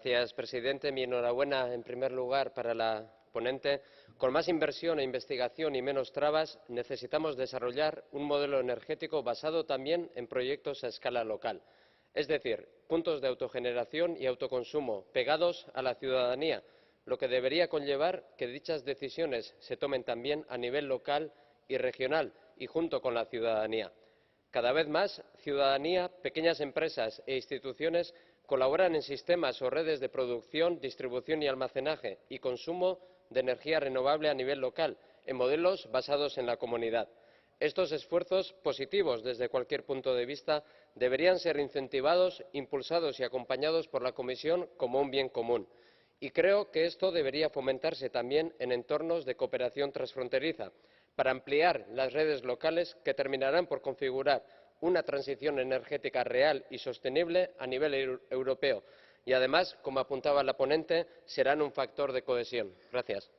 Señor presidente, mi enhorabuena, en primer lugar, para la ponente. Con más inversión e investigación y menos trabas, necesitamos desarrollar un modelo energético basado también en proyectos a escala local, es decir, puntos de autogeneración y autoconsumo pegados a la ciudadanía, lo que debería conllevar que dichas decisiones se tomen también a nivel local y regional y junto con la ciudadanía. Cada vez más, ciudadanía, pequeñas empresas e instituciones colaboran en sistemas o redes de producción, distribución y almacenaje y consumo de energía renovable a nivel local, en modelos basados en la comunidad. Estos esfuerzos, positivos desde cualquier punto de vista, deberían ser incentivados, impulsados y acompañados por la Comisión como un bien común. Y creo que esto debería fomentarse también en entornos de cooperación transfronteriza, para ampliar las redes locales que terminarán por configurar una transición energética real y sostenible a nivel europeo y, además, como apuntaba la ponente, serán un factor de cohesión. Gracias.